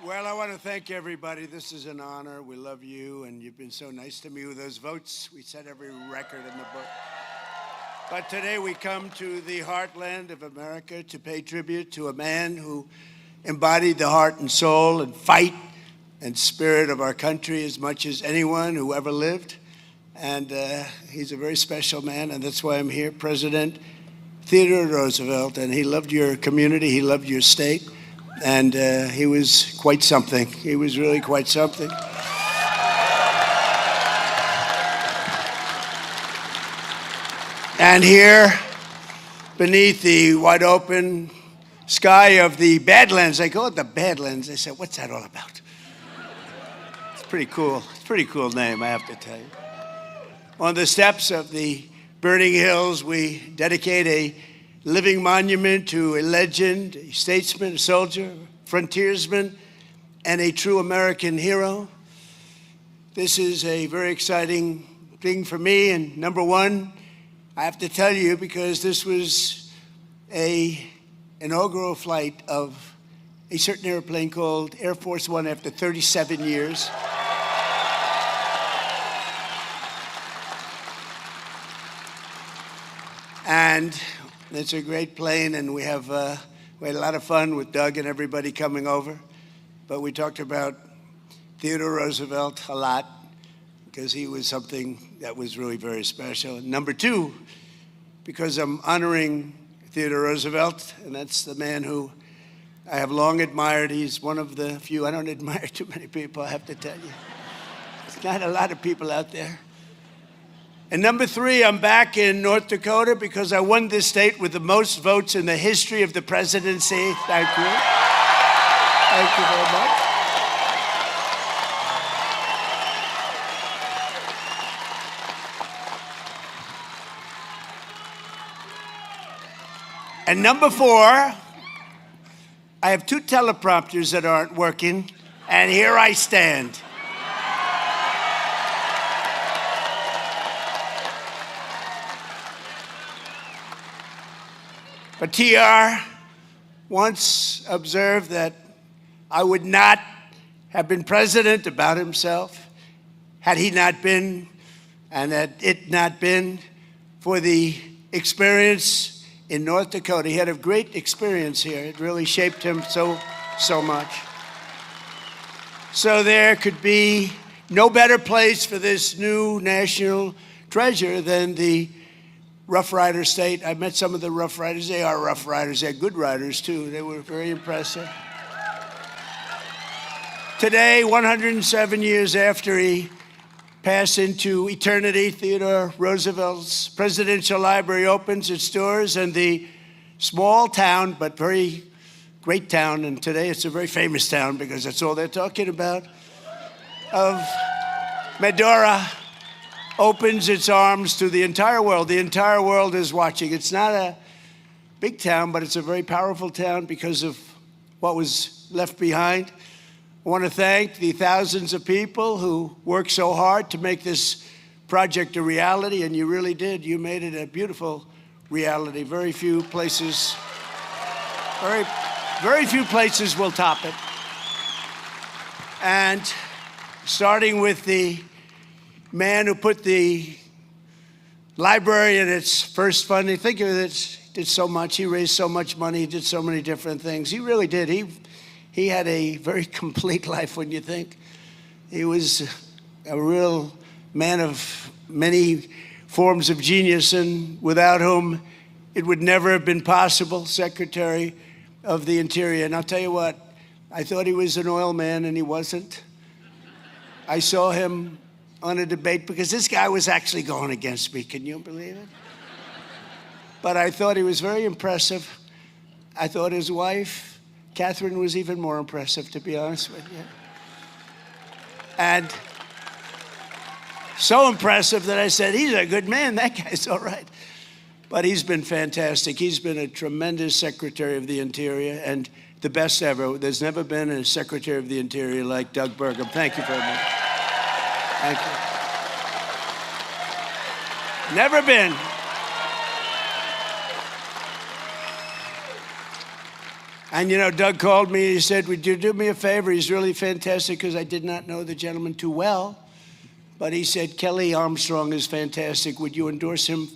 Well, I want to thank everybody. This is an honor. We love you, and you've been so nice to me with those votes. We set every record in the book. But today we come to the heartland of America to pay tribute to a man who embodied the heart and soul and fight and spirit of our country as much as anyone who ever lived. And he's a very special man, and that's why I'm here, President Theodore Roosevelt. And he loved your community, he loved your state, and he was quite something. He was really quite something. And here, beneath the wide open sky of the Badlands, I call it the Badlands. I said, what's that all about? It's pretty cool. It's a pretty cool name, I have to tell you. On the steps of the burning hills, we dedicate a living monument to a legend, a statesman, a soldier, a frontiersman, and a true American hero. This is a very exciting thing for me, and number one, I have to tell you, because this was an inaugural flight of a certain airplane called Air Force One after 37 years. And it's a great plane, and we had a lot of fun with Doug and everybody coming over. But we talked about Theodore Roosevelt a lot, because he was something that was really very special. And number two, because I'm honoring Theodore Roosevelt, and that's the man who I have long admired. He's one of the few. I don't admire too many people, I have to tell you. There's not a lot of people out there. And number three, I'm back in North Dakota because I won this state with the most votes in the history of the presidency. Thank you. Thank you very much. And number four, I have two teleprompters that aren't working, and here I stand. But TR once observed that I would not have been president about himself had he not been, and had it not been for the experience in North Dakota. He had a great experience here. It really shaped him so much. So there could be no better place for this new national treasure than the Rough Rider state. I met some of the Rough Riders. They are Rough Riders. They're good riders, too. They were very impressive. Today, 107 years after he passed into eternity, Theodore Roosevelt's Presidential Library opens its doors, and the small town, but very great town, and today it's a very famous town because that's all they're talking about, of Medora, opens its arms to the entire world. The entire world is watching. It's not a big town, but it's a very powerful town because of what was left behind. I want to thank the thousands of people who worked so hard to make this project a reality, and you really did. You made it a beautiful reality. Very few places will top it. And starting with the man who put the library in its first funding, think of it, did so much. He raised so much money. He did so many different things. He really did. He had a very complete life when you think. He was a real man of many forms of genius, and without whom it would never have been possible, Secretary of the Interior. And I'll tell you what, I thought he was an oil man, and he wasn't. I saw him on a debate because this guy was actually going against me. Can you believe it? But I thought he was very impressive. I thought his wife, Catherine, was even more impressive, to be honest with you. And so impressive that I said, he's a good man. That guy's all right. But he's been fantastic. He's been a tremendous Secretary of the Interior and the best ever. There's never been a Secretary of the Interior like Doug Burgum. Thank you very much. Thank you. Never been. And you know, Doug called me, he said, would you do me a favor? He's really fantastic, because I did not know the gentleman too well. But he said, Kelly Armstrong is fantastic. Would you endorse him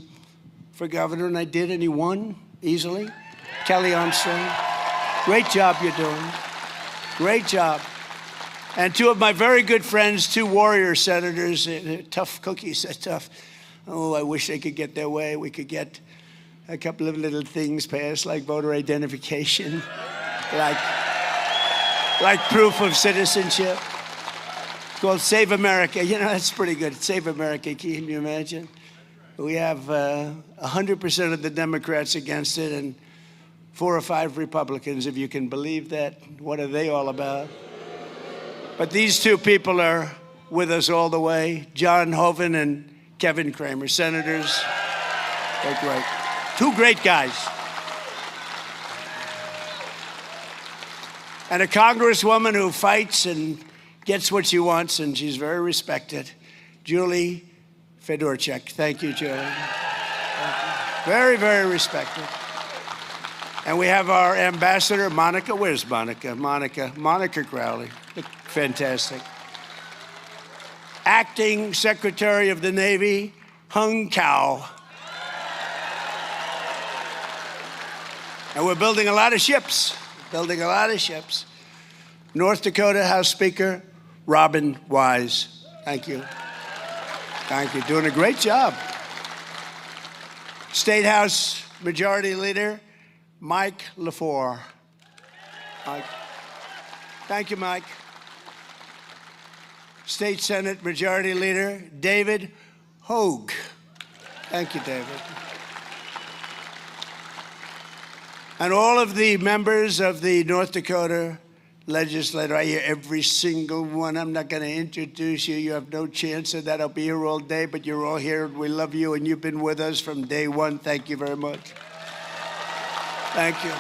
for governor? And I did, and he won easily. Kelly Armstrong, great job you're doing. Great job. And two of my very good friends, two warrior senators, tough cookies, tough. Oh, I wish they could get their way. We could get a couple of little things passed, like voter identification, like proof of citizenship. It's called Save America. You know, that's pretty good. Save America, can you imagine? We have 100% of the Democrats against it and 4 or 5 Republicans, if you can believe that. What are they all about? But these two people are with us all the way, John Hoeven and Kevin Cramer, senators. They're great. Two great guys. And a congresswoman who fights and gets what she wants, and she's very respected, Julie Fedorchak. Thank you, Julie. Thank you. Very, very respected. And we have our ambassador, Monica. Where's Monica? Monica Crowley. Fantastic. Acting Secretary of the Navy, Hung Cao. And we're building a lot of ships. North Dakota House Speaker, Robin Wise. Thank you. Thank you. Doing a great job. State House Majority Leader, Mike LaFleur. Mike. Thank you, Mike. State Senate Majority Leader, David Hogue. Thank you, David. And all of the members of the North Dakota legislature, I hear every single one. I'm not going to introduce you. You have no chance of that. I'll be here all day, but you're all here. We love you, and you've been with us from day one. Thank you very much. Thank you.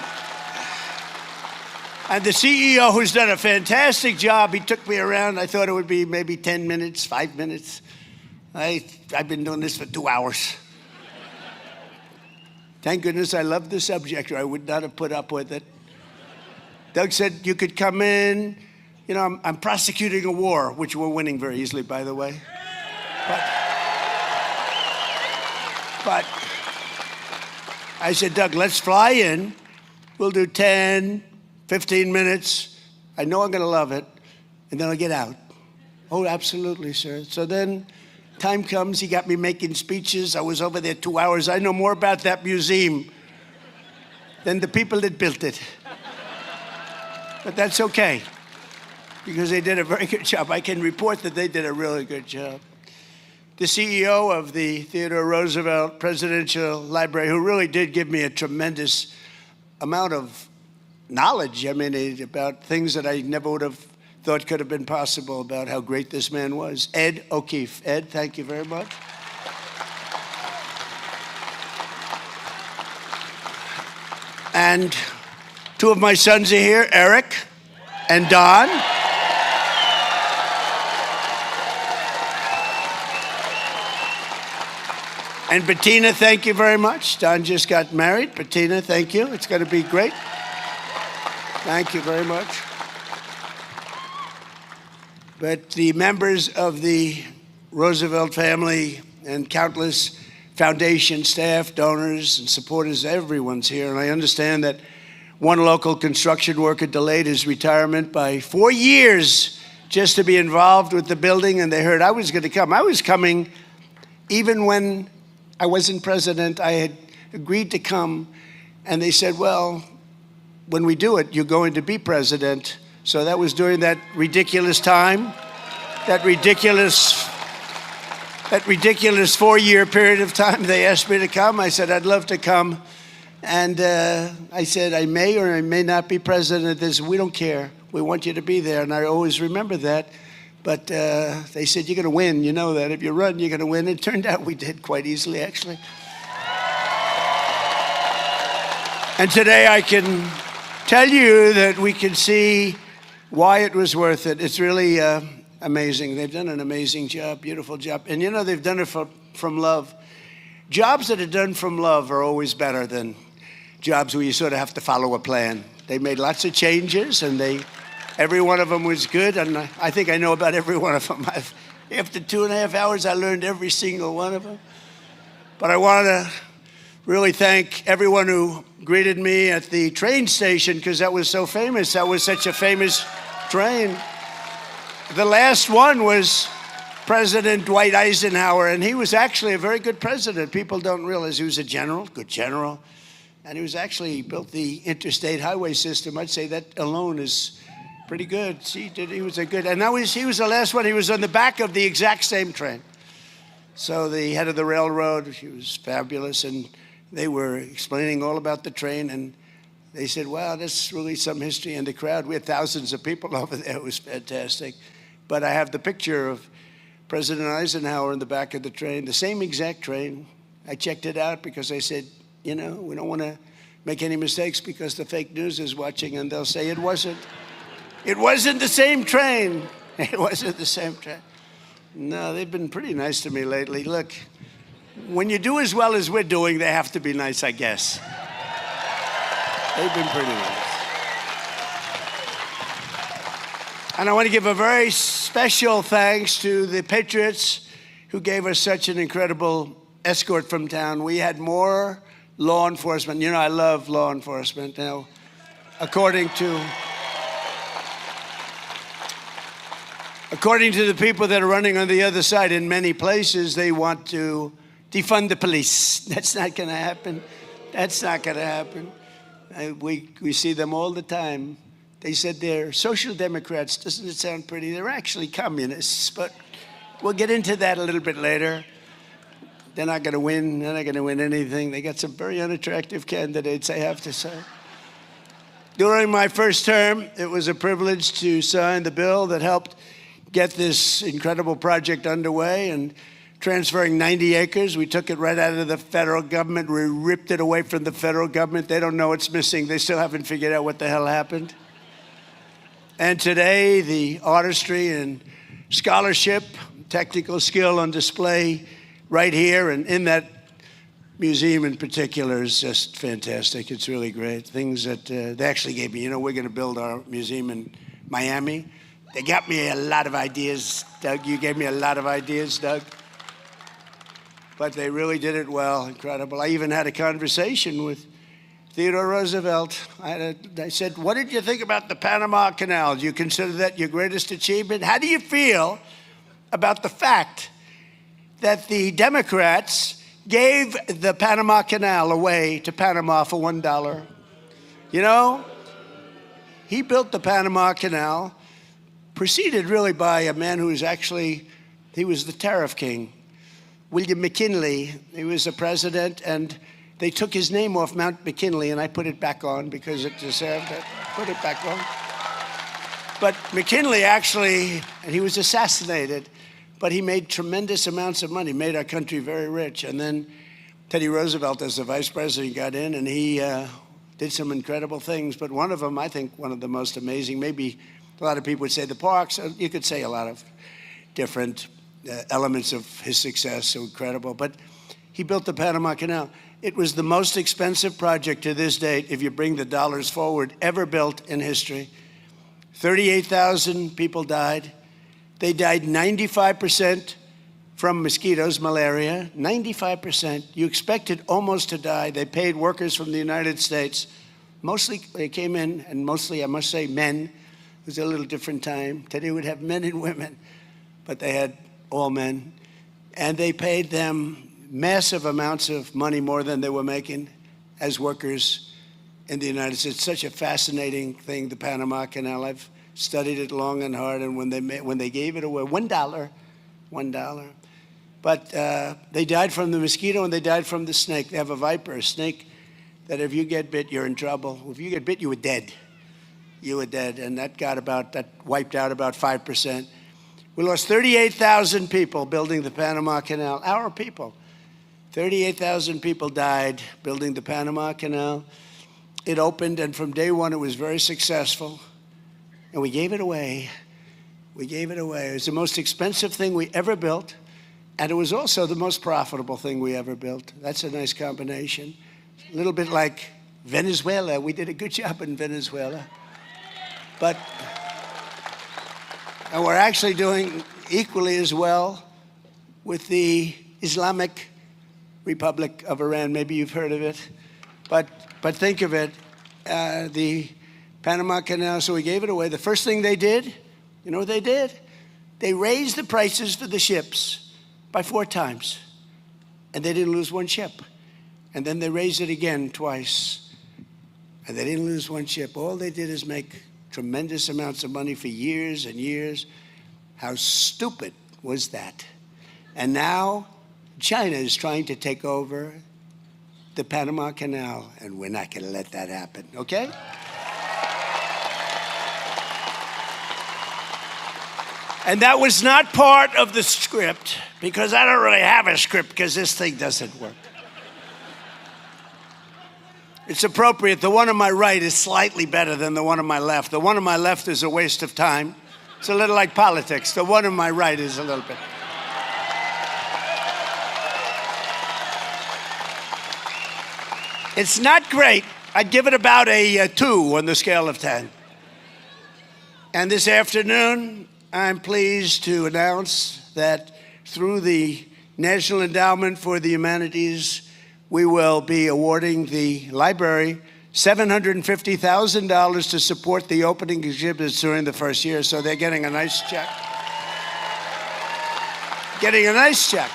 And the CEO, who's done a fantastic job, he took me around. I thought it would be maybe 10 minutes, 5 minutes. I've been doing this for 2 hours. Thank goodness I love the subject, or I would not have put up with it. Doug said you could come in. You know, I'm prosecuting a war, which we're winning very easily, by the way. But I said, Doug, let's fly in. We'll do 10, 15 minutes. I know I'm going to love it. And then I'll get out. Oh, absolutely, sir. So then time comes. He got me making speeches. I was over there 2 hours. I know more about that museum than the people that built it. But that's okay, because they did a very good job. I can report that they did a really good job. The CEO of the Theodore Roosevelt Presidential Library, who really did give me a tremendous amount of knowledge, I mean, about things that I never would have thought could have been possible, about how great this man was. Ed O'Keefe. Ed, thank you very much. And two of my sons are here, Eric and Don. And Bettina, thank you very much. Don just got married. Bettina, thank you. It's going to be great. Thank you very much. But the members of the Roosevelt family and countless foundation staff, donors, and supporters, everyone's here. And I understand that one local construction worker delayed his retirement by 4 years just to be involved with the building, and they heard I was going to come. I was coming even when I wasn't president. I had agreed to come, and they said, well, when we do it, you're going to be president. So that was during that ridiculous time, that ridiculous 4-year period of time. They asked me to come. I said, I'd love to come. And I said, I may or I may not be president. They said, we don't care. We want you to be there. And I always remember that. But they said, you're going to win. You know that. If you run, you're going to win. It turned out we did quite easily, actually. And today I can tell you that we can see why it was worth it. It's really amazing. They've done an amazing job, beautiful job. And, you know, they've done it from love. Jobs that are done from love are always better than jobs where you sort of have to follow a plan. They made lots of changes, and every one of them was good, and I think I know about every one of them. After 2.5 hours, I learned every single one of them. But I want to really thank everyone who greeted me at the train station, because that was so famous. That was such a famous train. The last one was President Dwight Eisenhower, and he was actually a very good president. People don't realize he was a general, good general, and he built the interstate highway system. I'd say that alone is pretty good. He was a good, and he was the last one. He was on the back of the exact same train. So the head of the railroad, he was fabulous, and they were explaining all about the train, and they said, wow, that's really some history in the crowd. We had thousands of people over there. It was fantastic. But I have the picture of President Eisenhower in the back of the train, the same exact train. I checked it out because I said, we don't want to make any mistakes because the fake news is watching, and they'll say it wasn't the same train. It wasn't the same train. No, they've been pretty nice to me lately. Look, when you do as well as we're doing, they have to be nice, I guess. They've been pretty nice. And I want to give a very special thanks to the Patriots who gave us such an incredible escort from town. We had more law enforcement. I love law enforcement. Now, according to the people that are running on the other side, in many places, they want to defund the police. That's not going to happen. That's not going to happen. We see them all the time. They said they're social democrats. Doesn't it sound pretty? They're actually communists, but we'll get into that a little bit later. They're not going to win. They're not going to win anything. They got some very unattractive candidates, I have to say. During my first term, it was a privilege to sign the bill that helped get this incredible project underway, and transferring 90 acres. We took it right out of the federal government. We ripped it away from the federal government. They don't know what's missing. They still haven't figured out what the hell happened. And today, the artistry and scholarship, technical skill on display right here and in that museum in particular is just fantastic. It's really great. Things that they actually gave me. We're going to build our museum in Miami. They got me a lot of ideas, Doug. You gave me a lot of ideas, Doug. But they really did it well. Incredible. I even had a conversation with Theodore Roosevelt. I said, what did you think about the Panama Canal? Do you consider that your greatest achievement? How do you feel about the fact that the Democrats gave the Panama Canal away to Panama for $1? He built the Panama Canal, preceded really by a man who was he was the tariff king, William McKinley. He was the president, and they took his name off Mount McKinley, and I put it back on because it deserved it. Put it back on. But McKinley he was assassinated, but he made tremendous amounts of money, made our country very rich. And then Teddy Roosevelt, as the vice president, got in, and he did some incredible things. But one of them, I think one of the most amazing, maybe a lot of people would say the parks. You could say a lot of different elements of his success, so incredible. But he built the Panama Canal. It was the most expensive project to this date, if you bring the dollars forward, ever built in history. 38,000 people died. They died 95% from mosquitoes, malaria, 95%. You expected almost to die. They paid workers from the United States. Mostly they came in, and mostly, I must say, men. It was a little different time. Today would have men and women, but they had all men. And they paid them massive amounts of money, more than they were making as workers in the United States. It's such a fascinating thing, the Panama Canal. I've studied it long and hard, and when they gave it away, $1. But they died from the mosquito and they died from the snake. They have a viper, a snake, that if you get bit, you're in trouble. If you get bit, you were dead. You were dead, and that wiped out about 5%. We lost 38,000 people building the Panama Canal, our people. 38,000 people died building the Panama Canal. It opened, and from day one, it was very successful. And we gave it away. We gave it away. It was the most expensive thing we ever built, and it was also the most profitable thing we ever built. That's a nice combination. A little bit like Venezuela. We did a good job in Venezuela. And we're actually doing equally as well with the Islamic Republic of Iran. Maybe you've heard of it. But think of it, the Panama Canal, so we gave it away. The first thing they did, you know what they did? They raised the prices for the ships by 4 times. And they didn't lose one ship. And then they raised it again twice. And they didn't lose one ship. All they did is make tremendous amounts of money for years and years. How stupid was that? And now China is trying to take over the Panama Canal, and we're not going to let that happen, okay? And that was not part of the script, because I don't really have a script, because this thing doesn't work. It's appropriate. The one on my right is slightly better than the one on my left. The one on my left is a waste of time. It's a little like politics. The one on my right is a little bit. It's not great. I'd give it about a 2 on the scale of 10. And this afternoon, I'm pleased to announce that through the National Endowment for the Humanities, we will be awarding the library $750,000 to support the opening exhibits during the first year. So they're getting a nice check. Getting a nice check.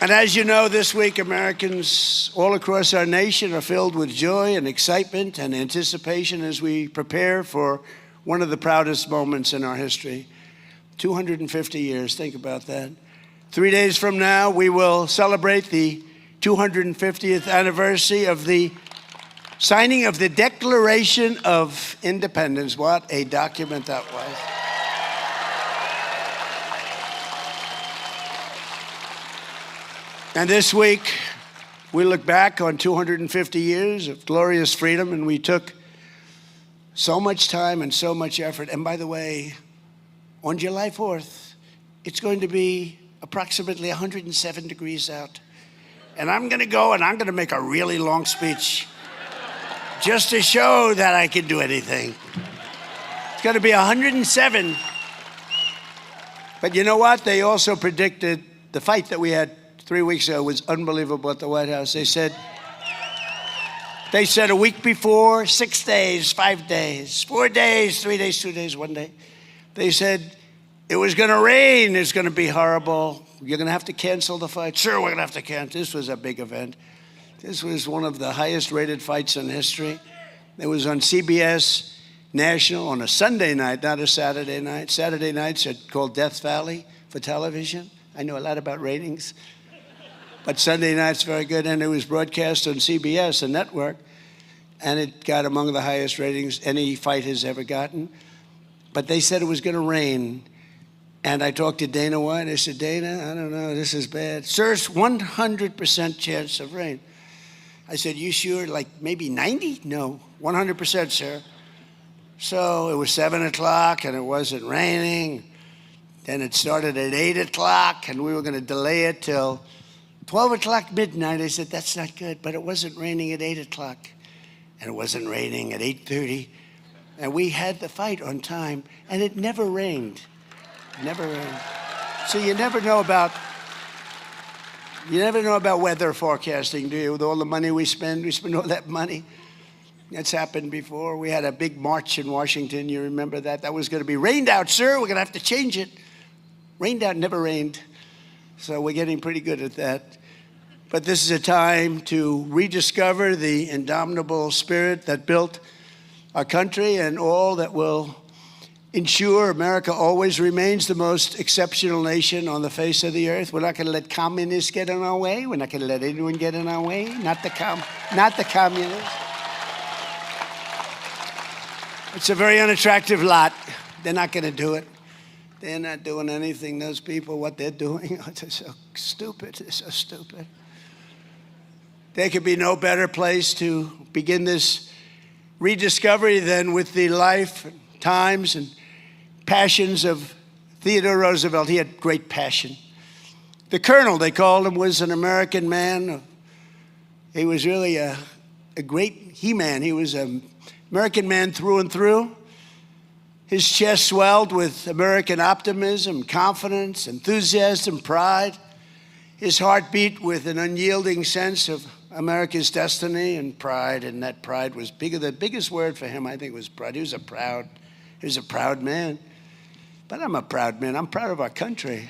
And as you know, this week, Americans all across our nation are filled with joy and excitement and anticipation as we prepare for one of the proudest moments in our history. 250 years, think about that. 3 days from now, we will celebrate the 250th anniversary of the signing of the Declaration of Independence. What a document that was. And this week, we look back on 250 years of glorious freedom, and we took so much time and so much effort. And by the way, on July 4th, it's going to be approximately 107 degrees out. And I'm going to go and I'm going to make a really long speech just to show that I can do anything. It's going to be 107. But you know what? They also predicted the fight that we had 3 weeks ago was unbelievable at the White House. They said a week before, 6 days, 5 days, 4 days, 3 days, 2 days, 1 day. They said it was going to rain. It's going to be horrible. You're going to have to cancel the fight. Sure, we're going to have to cancel. This was a big event. This was one of the highest rated fights in history. It was on CBS National on a Sunday night, not a Saturday night. Saturday nights are called Death Valley for television. I know a lot about ratings. But Sunday night's very good, and it was broadcast on CBS, a network, and it got among the highest ratings any fight has ever gotten. But they said it was going to rain, and I talked to Dana White. I said, Dana, I don't know, this is bad. Sir, it's 100% chance of rain. I said, you sure, like maybe 90? No, 100%, sir. So it was 7 o'clock, and it wasn't raining. Then it started at 8 o'clock, and we were going to delay it till 12 o'clock midnight. I said, that's not good. But it wasn't raining at 8 o'clock. And it wasn't raining at 8:30. And we had the fight on time. And it never rained. Never rained. So you never know about weather forecasting, do you? With all the money we spend all that money. That's happened before. We had a big march in Washington. You remember that? That was going to be rained out, sir. We're going to have to change it. Rained out, never rained. So we're getting pretty good at that. But this is a time to rediscover the indomitable spirit that built our country and all that will ensure America always remains the most exceptional nation on the face of the earth. We're not going to let communists get in our way. We're not going to let anyone get in our way. Not the communists. It's a very unattractive lot. They're not going to do it. They're not doing anything, those people, what they're doing. They're so stupid. They're so stupid. There could be no better place to begin this rediscovery than with the life, times, and passions of Theodore Roosevelt. He had great passion. The Colonel, they called him, was an American man of He was really a great he-man. He was an American man through and through. His chest swelled with American optimism, confidence, enthusiasm, pride. His heart beat with an unyielding sense of America's destiny and pride, and that pride was bigger. The biggest word for him, I think, was pride. He was a proud man. But I'm a proud man. I'm proud of our country.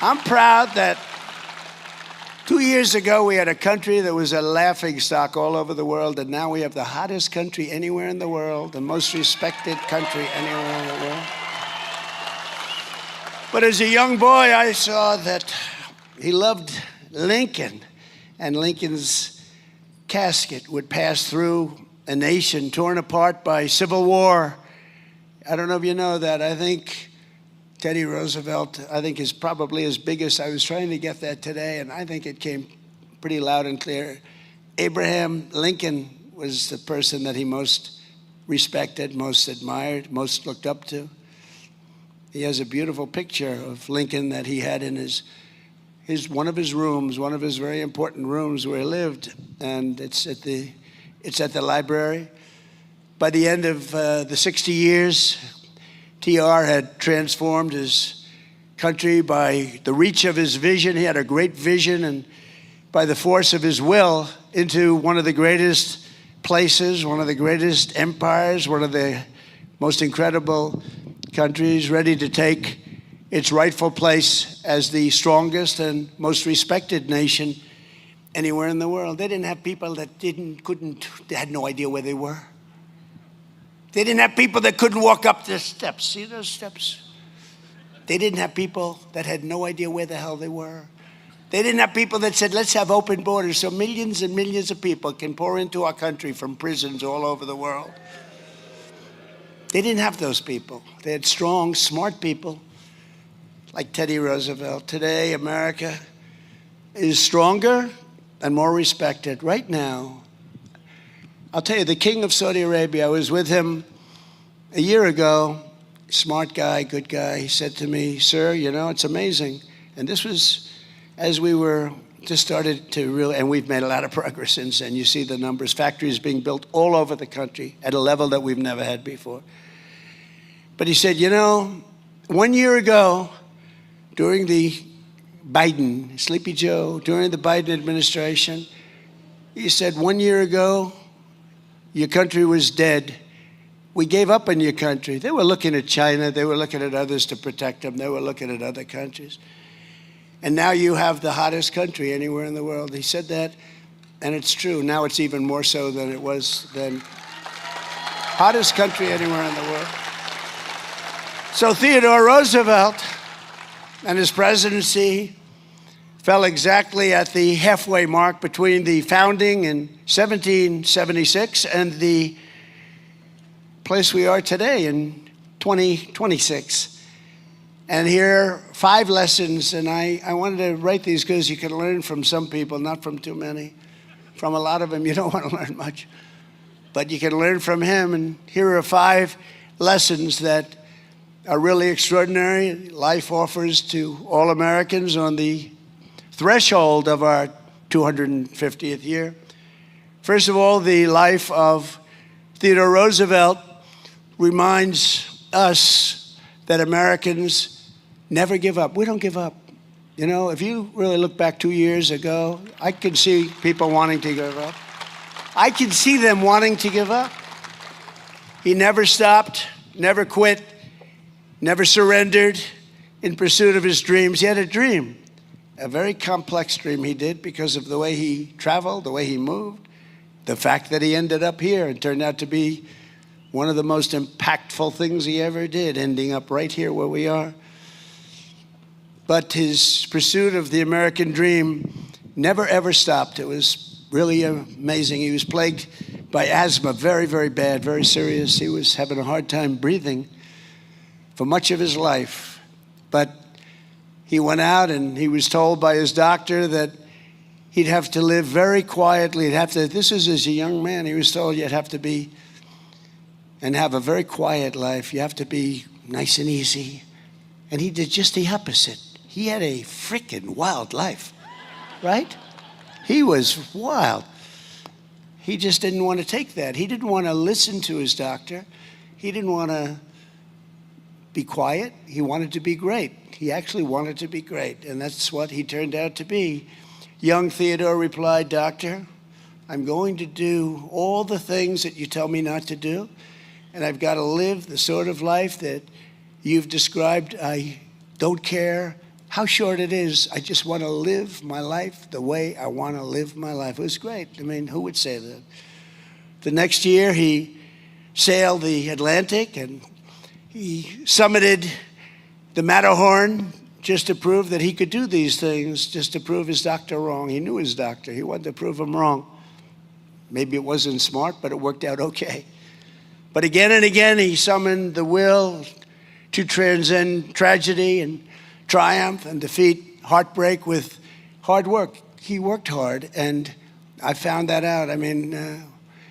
I'm proud that 2 years ago we had a country that was a laughingstock all over the world, and now we have the hottest country anywhere in the world, the most respected country anywhere in the world. But as a young boy, I saw that he loved Lincoln, and Lincoln's casket would pass through a nation torn apart by civil war. I don't know if you know that. I think Teddy Roosevelt, is probably his biggest. I was trying to get that today, and I think it came pretty loud and clear. Abraham Lincoln was the person that he most respected, most admired, most looked up to. He has a beautiful picture of Lincoln that he had in his one of his rooms, one of his very important rooms where he lived, and it's at the library. By the end of the 60 years, TR had transformed his country by the reach of his vision. He had a great vision, and by the force of his will, into one of the greatest places, one of the greatest empires, one of the most incredible countries, ready to take its rightful place as the strongest and most respected nation anywhere in the world. They didn't have people that they had no idea where they were. They didn't have people that couldn't walk up the steps. See those steps? They didn't have people that had no idea where the hell they were. They didn't have people that said, let's have open borders so millions and millions of people can pour into our country from prisons all over the world. They didn't have those people. They had strong, smart people like Teddy Roosevelt. Today, America is stronger and more respected. Right now, I'll tell you, the king of Saudi Arabia, I was with him a year ago, smart guy, good guy. He said to me, sir, it's amazing. And this was as we were just started to really, and we've made a lot of progress since then. You see the numbers, factories being built all over the country at a level that we've never had before. But he said, 1 year ago, during the Biden, Sleepy Joe, during the Biden administration, he said, 1 year ago, your country was dead. We gave up on your country. They were looking at China. They were looking at others to protect them. They were looking at other countries. And now you have the hottest country anywhere in the world. He said that, and it's true. Now it's even more so than it was then. Hottest country anywhere in the world. So Theodore Roosevelt and his presidency fell exactly at the halfway mark between the founding in 1776 and the place we are today in 2026. And here are 5 lessons, and I wanted to write these because you can learn from some people, not from too many. From a lot of them, you don't want to learn much. But you can learn from him, and here are 5 lessons that are really extraordinary. Life offers to all Americans on the threshold of our 250th year. First of all, the life of Theodore Roosevelt reminds us that Americans never give up. We don't give up. If you really look back 2 years ago, I can see people wanting to give up. I can see them wanting to give up. He never stopped, never quit, never surrendered in pursuit of his dreams. He had a dream, a very complex dream he did because of the way he traveled, the way he moved, the fact that he ended up here and turned out to be one of the most impactful things he ever did, ending up right here where we are. But his pursuit of the American dream never, ever stopped. It was really amazing. He was plagued by asthma, very, very bad, very serious. He was having a hard time breathing for much of his life. But he went out and he was told by his doctor that he'd have to live very quietly. This is as a young man, he was told you'd have to be and have a very quiet life. You have to be nice and easy. And he did just the opposite. He had a freaking wild life. right? He was wild. He just didn't want to take that. He didn't want to listen to his doctor. He didn't want to be quiet. He wanted to be great. He actually wanted to be great, and that's what he turned out to be. Young Theodore replied, "Doctor, I'm going to do all the things that you tell me not to do, and I've got to live the sort of life that you've described. I don't care how short it is. I just want to live my life the way I want to live my life." It was great. I mean, who would say that? The next year, he sailed the Atlantic, and he summited the Matterhorn just to prove that he could do these things, just to prove his doctor wrong. He knew his doctor. He wanted to prove him wrong. Maybe it wasn't smart, but it worked out okay. But again and again, he summoned the will to transcend tragedy and triumph and defeat heartbreak with hard work. He worked hard, and I found that out. I mean,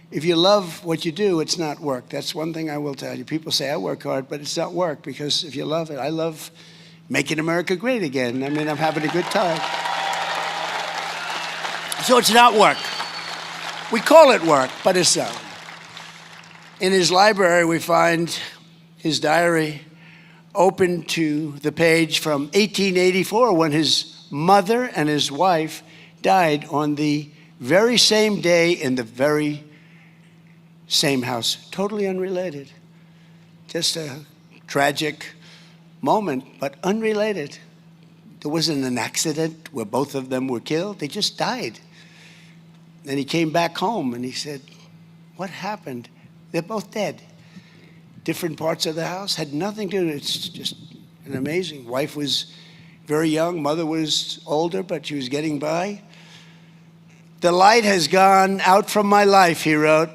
if you love what you do, it's not work. That's one thing I will tell you. People say, I work hard, but it's not work, because if you love it, I love making America great again. I mean, I'm having a good time. So it's not work. We call it work, but it's not. In his library, we find his diary open to the page from 1884, when his mother and his wife died on the very same day in the very same house. Totally unrelated. Just a tragic moment, but unrelated. There wasn't an accident where both of them were killed. They just died. Then he came back home and he said, what happened? They're both dead. Different parts of the house, had nothing to do. It's just an amazing. Wife was very young, mother was older, but she was getting by. The light has gone out from my life, he wrote.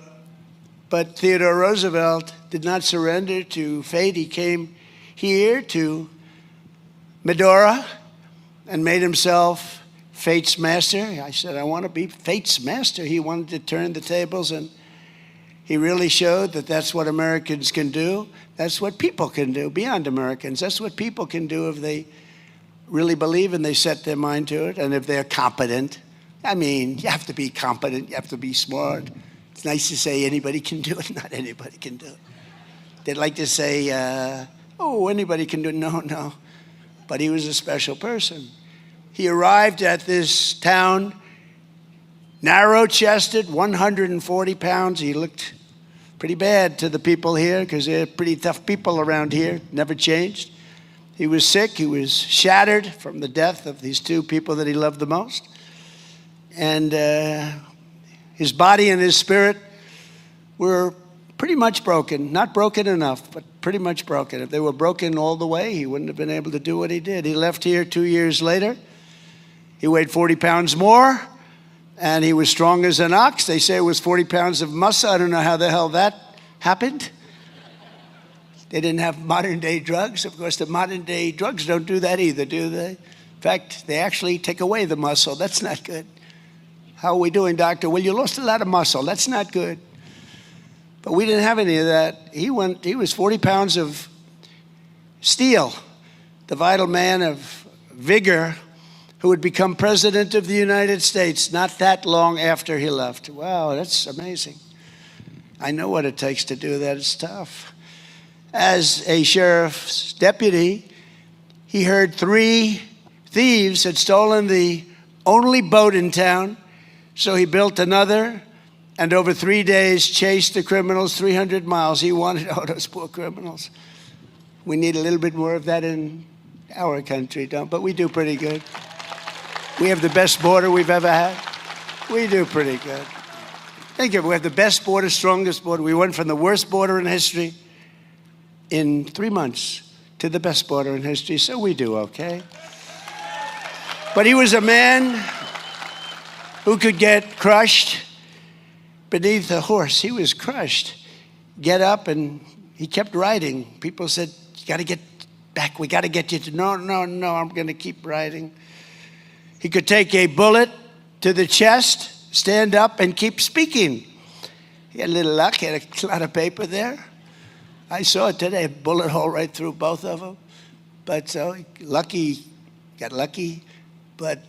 But Theodore Roosevelt did not surrender to fate. He came here to Medora and made himself fate's master. I said, I want to be fate's master. He wanted to turn the tables, and he really showed that that's what Americans can do. That's what people can do, beyond Americans. That's what people can do if they really believe and they set their mind to it, and if they're competent. I mean, you have to be competent. You have to be smart. It's nice to say anybody can do it. Not anybody can do it. They'd like to say, oh, anybody can do it. No. But he was a special person. He arrived at this town narrow-chested, 140 pounds. He looked pretty bad to the people here, because they're pretty tough people around here, never changed. He was sick. He was shattered from the death of these two people that he loved the most. And his body and his spirit were pretty much broken. Not broken enough, but pretty much broken. If they were broken all the way, he wouldn't have been able to do what he did. He left here 2 years later. He weighed 40 pounds more, and he was strong as an ox. They say it was 40 pounds of muscle. I don't know how the hell that happened. They didn't have modern-day drugs. Of course, the modern-day drugs don't do that either, do they? In fact, they actually take away the muscle. That's not good. How are we doing, doctor? Well, you lost a lot of muscle. That's not good. But we didn't have any of that. He was 40 pounds of steel, the vital man of vigor, who would become president of the United States not that long after he left. Wow, that's amazing. I know what it takes to do that. It's tough. As a sheriff's deputy, he heard 3 thieves had stolen the only boat in town, so he built another, and over 3 days chased the criminals 300 miles. He wanted all those poor criminals. We need a little bit more of that in our country, but we do pretty good. We have the best border we've ever had. We do pretty good. Think of it. We have the best border, strongest border. We went from the worst border in history in 3 months to the best border in history, so we do okay. But he was a man who could get crushed beneath a horse. He was crushed. Get up, and he kept riding. People said, you got to get back. We got to get you to, no, I'm going to keep riding. He could take a bullet to the chest, stand up, and keep speaking. He had a little luck. He had a lot of paper there. I saw it today, a bullet hole right through both of them. But so got lucky. But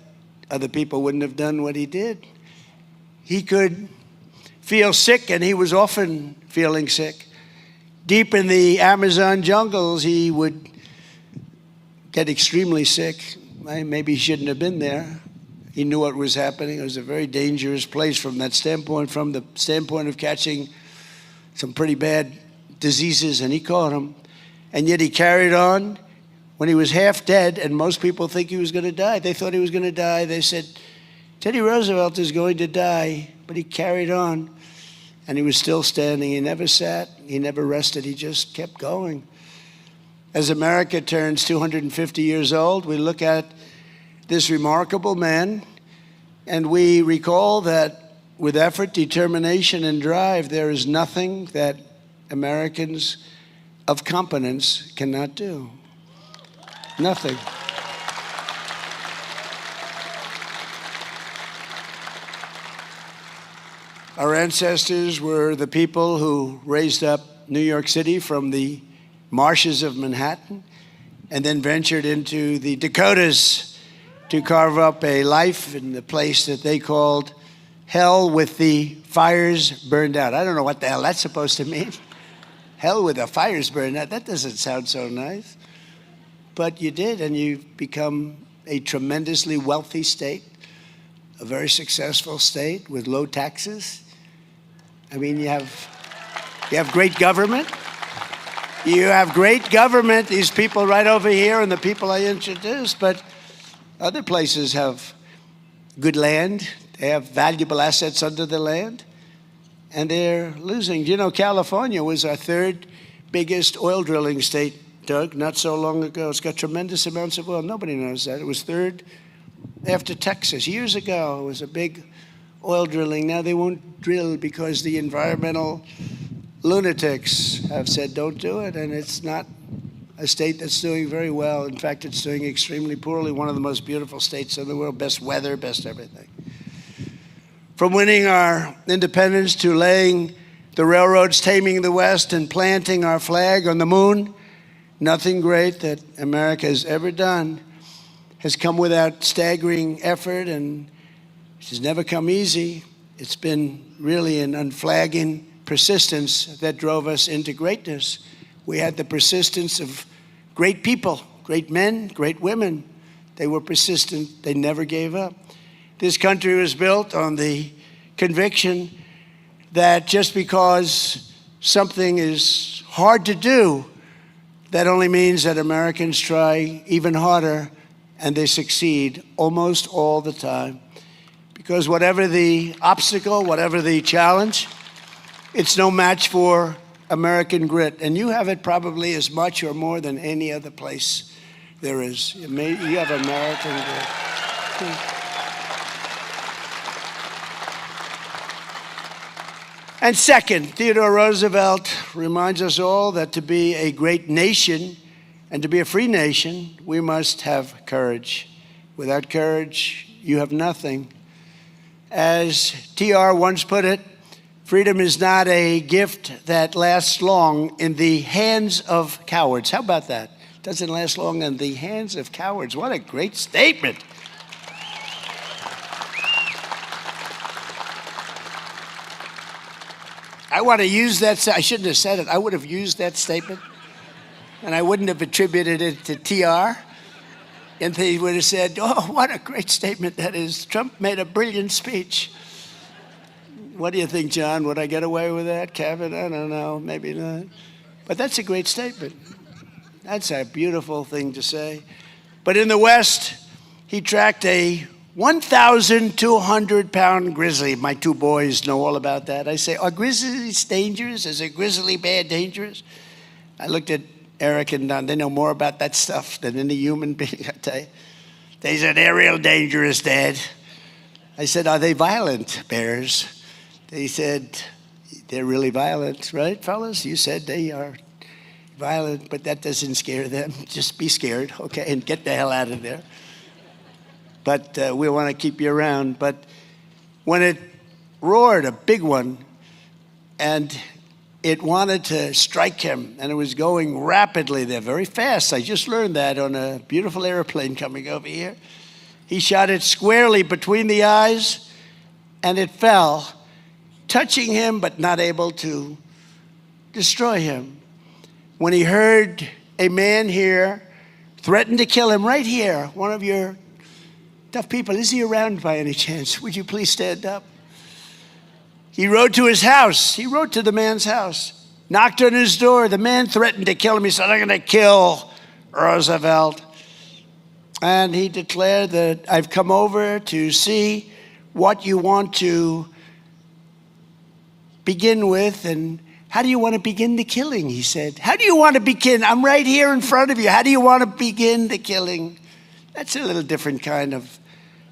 other people wouldn't have done what he did. He could feel sick, and he was often feeling sick. Deep in the Amazon jungles, he would get extremely sick. Maybe he shouldn't have been there. He knew what was happening. It was a very dangerous place from that standpoint, from the standpoint of catching some pretty bad diseases, and he caught them. And yet he carried on. When he was half dead, and most people think he was going to die, they thought he was going to die. They said, Teddy Roosevelt is going to die, but he carried on, and he was still standing. He never sat. He never rested. He just kept going. As America turns 250 years old, we look at this remarkable man, and we recall that with effort, determination, and drive, there is nothing that Americans of competence cannot do. Nothing. Our ancestors were the people who raised up New York City from the marshes of Manhattan and then ventured into the Dakotas to carve up a life in the place that they called hell with the fires burned out. I don't know what the hell that's supposed to mean. Hell with the fires burned out. That doesn't sound so nice. But you did, and you've become a tremendously wealthy state, a very successful state with low taxes. I mean, you have great government. You have great government, these people right over here and the people I introduced, but other places have good land. They have valuable assets under the land, and they're losing. You know, California was our third biggest oil drilling state, Doug, not so long ago. It's got tremendous amounts of oil. Nobody knows that. It was third after Texas. Years ago, it was a big oil drilling. Now they won't drill because the environmental lunatics have said don't do it, and it's not a state that's doing very well. In fact, it's doing extremely poorly. One of the most beautiful states in the world, best weather, best everything. From winning our independence to laying the railroads, taming the West, and planting our flag on the moon, nothing great that America has ever done has come without staggering effort, and it has never come easy. It's been really an unflagging persistence that drove us into greatness. We had the persistence of great people, great men, great women. They were persistent. They never gave up. This country was built on the conviction that just because something is hard to do, that only means that Americans try even harder, and they succeed almost all the time. Because whatever the obstacle, whatever the challenge, it's no match for American grit. And you have it probably as much or more than any other place there is. You have American grit. And second, Theodore Roosevelt reminds us all that to be a great nation and to be a free nation, we must have courage. Without courage, you have nothing. As TR once put it, freedom is not a gift that lasts long in the hands of cowards. How about that? It doesn't last long in the hands of cowards. What a great statement. I want to use that. I shouldn't have said it. I would have used that statement, and I wouldn't have attributed it to TR. And they would have said, oh, what a great statement that is. Trump made a brilliant speech. What do you think, John? Would I get away with that, Kevin? I don't know. Maybe not. But that's a great statement. That's a beautiful thing to say. But in the West, he tracked a 1,200-pound grizzly. My two boys know all about that. I say, are grizzlies dangerous? Is a grizzly bear dangerous? I looked at Eric and Don. They know more about that stuff than any human being, I tell you. They said, they're real dangerous, Dad. I said, are they violent, bears? They said, they're really violent, right, fellas? You said they are violent, but that doesn't scare them. Just be scared, okay, and get the hell out of there. But we want to keep you around. But when it roared, a big one, and it wanted to strike him, and it was going rapidly there, very fast. I just learned that on a beautiful airplane coming over here. He shot it squarely between the eyes, and it fell, touching him but not able to destroy him. When he heard a man here threaten to kill him right here, one of your tough people, is he around by any chance? Would you please stand up? He rode to his house. He rode to the man's house, knocked on his door. The man threatened to kill him. He said, "I'm going to kill Roosevelt." And he declared that, "I've come over to see what you want to begin with, and how do you want to begin the killing?" He said. "How do you want to begin? I'm right here in front of you. How do you want to begin the killing?" That's a little different kind of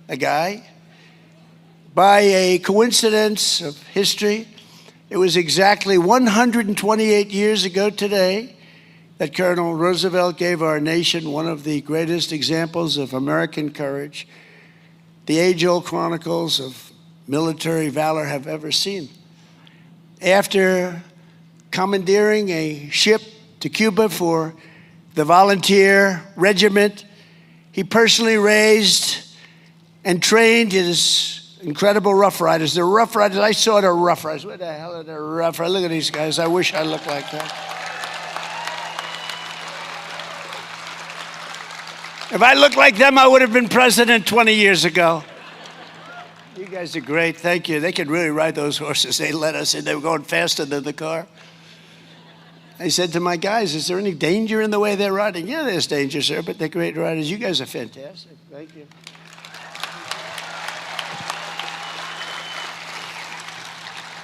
a guy. By a coincidence of history, it was exactly 128 years ago today that Colonel Roosevelt gave our nation one of the greatest examples of American courage the age-old chronicles of military valor have ever seen. After commandeering a ship to Cuba for the volunteer regiment, he personally raised and trained his incredible Rough Riders. The Rough Riders, I saw the Rough Riders. What the hell are the Rough Riders? Look at these guys. I wish I looked like that. If I looked like them, I would have been president 20 years ago. You guys are great. Thank you. They could really ride those horses. They let us in. They were going faster than the car. I said to my guys, "Is there any danger in the way they're riding?" "Yeah, there's danger, sir, but they're great riders." You guys are fantastic. Thank you.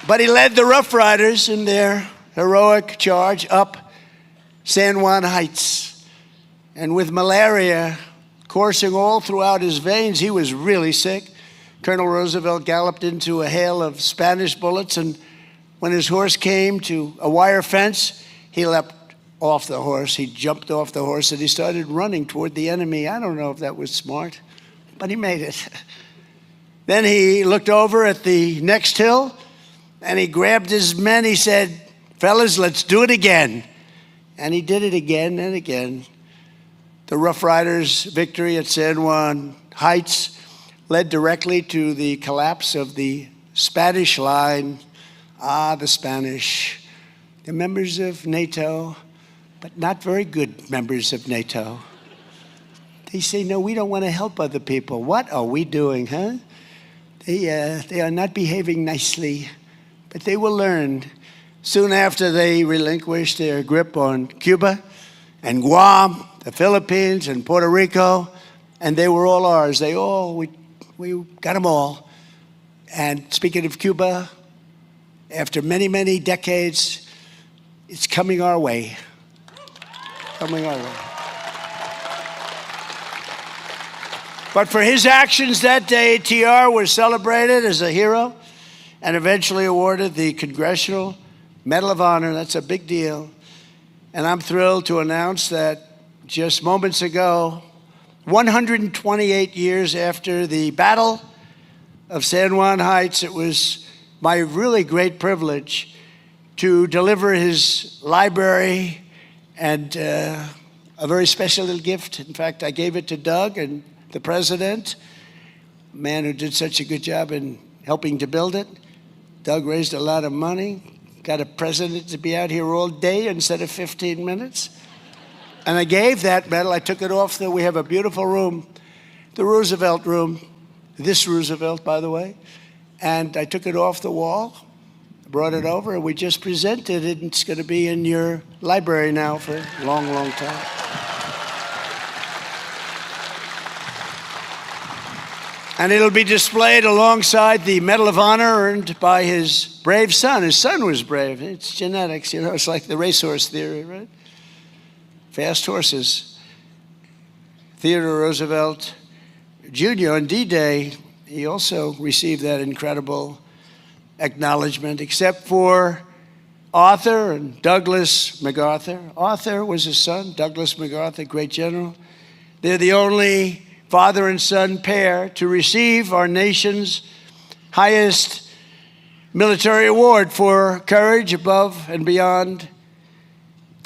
But he led the Rough Riders in their heroic charge up San Juan Heights. And with malaria coursing all throughout his veins, he was really sick. Colonel Roosevelt galloped into a hail of Spanish bullets, and when his horse came to a wire fence, he leapt off the horse. He jumped off the horse, and he started running toward the enemy. I don't know if that was smart, but he made it. Then he looked over at the next hill, and he grabbed his men. He said, "Fellas, let's do it again." And he did it again and again. The Rough Riders' victory at San Juan Heights led directly to the collapse of the Spanish line. The Spanish. They're members of NATO, but not very good members of NATO. They say, "No, we don't want to help other people." What are we doing, huh? They are not behaving nicely. But they will learn. Soon after, they relinquished their grip on Cuba and Guam, the Philippines and Puerto Rico, and they were all ours. We got them all. And speaking of Cuba, after many, many decades, it's coming our way. Coming our way. But for his actions that day, TR was celebrated as a hero and eventually awarded the Congressional Medal of Honor. That's a big deal. And I'm thrilled to announce that just moments ago, 128 years after the Battle of San Juan Heights, it was my really great privilege to deliver his library and a very special little gift. In fact, I gave it to Doug and the president, a man who did such a good job in helping to build it. Doug raised a lot of money, got a president to be out here all day instead of 15 minutes. And I gave that medal. I took it off. We have a beautiful room, the Roosevelt room, this Roosevelt, by the way. And I took it off the wall, brought it over, and we just presented it. It's going to be in your library now for a long, long time. And it'll be displayed alongside the Medal of Honor earned by his brave son. His son was brave. It's genetics, you know. It's like the racehorse theory, right? Fast horses. Theodore Roosevelt Jr. on D-Day, he also received that incredible acknowledgement, except for Arthur and Douglas MacArthur. Arthur was his son, Douglas MacArthur, great general. They're the only father and son pair to receive our nation's highest military award for courage above and beyond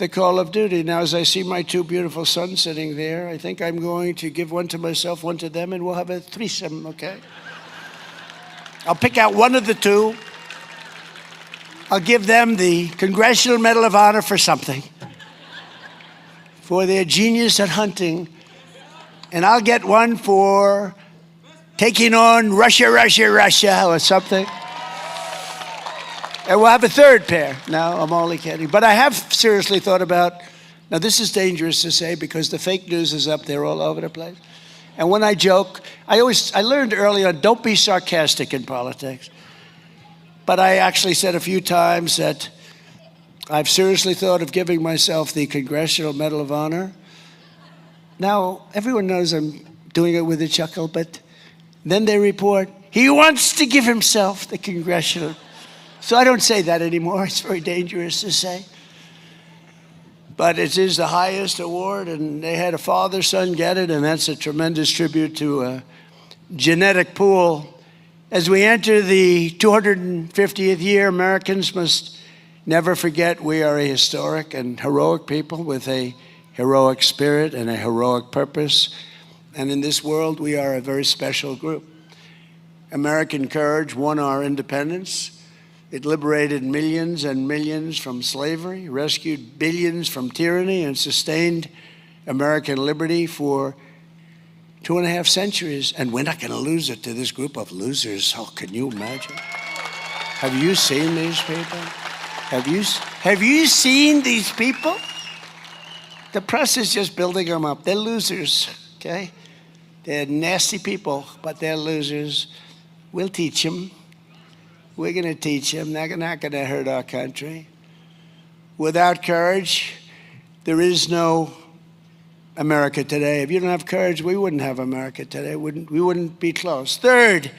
the call of duty. Now, as I see my two beautiful sons sitting there, I think I'm going to give one to myself, one to them, and we'll have a threesome, okay? I'll pick out one of the two. I'll give them the Congressional Medal of Honor for something, for their genius at hunting. And I'll get one for taking on Russia, or something. And we'll have a third pair. No, I'm only kidding. But I have seriously thought about, now this is dangerous to say because the fake news is up there all over the place. And when I joke, I learned early on, don't be sarcastic in politics. But I actually said a few times that I've seriously thought of giving myself the Congressional Medal of Honor. Now, everyone knows I'm doing it with a chuckle, but then they report, he wants to give himself the Congressional. So I don't say that anymore. It's very dangerous to say. But it is the highest award, and they had a father-son get it, and that's a tremendous tribute to a genetic pool. As we enter the 250th year, Americans must never forget we are a historic and heroic people with a heroic spirit and a heroic purpose. And in this world, we are a very special group. American courage won our independence. It liberated millions and millions from slavery, rescued billions from tyranny, and sustained American liberty for 2.5 centuries. And we're not going to lose it to this group of losers. Oh, can you imagine? Have you seen these people? Have you seen these people? The press is just building them up. They're losers, okay? They're nasty people, but they're losers. We'll teach them. We're going to teach them. They're not going to hurt our country. Without courage, there is no America today. If you don't have courage, we wouldn't have America today. We wouldn't be close. Third,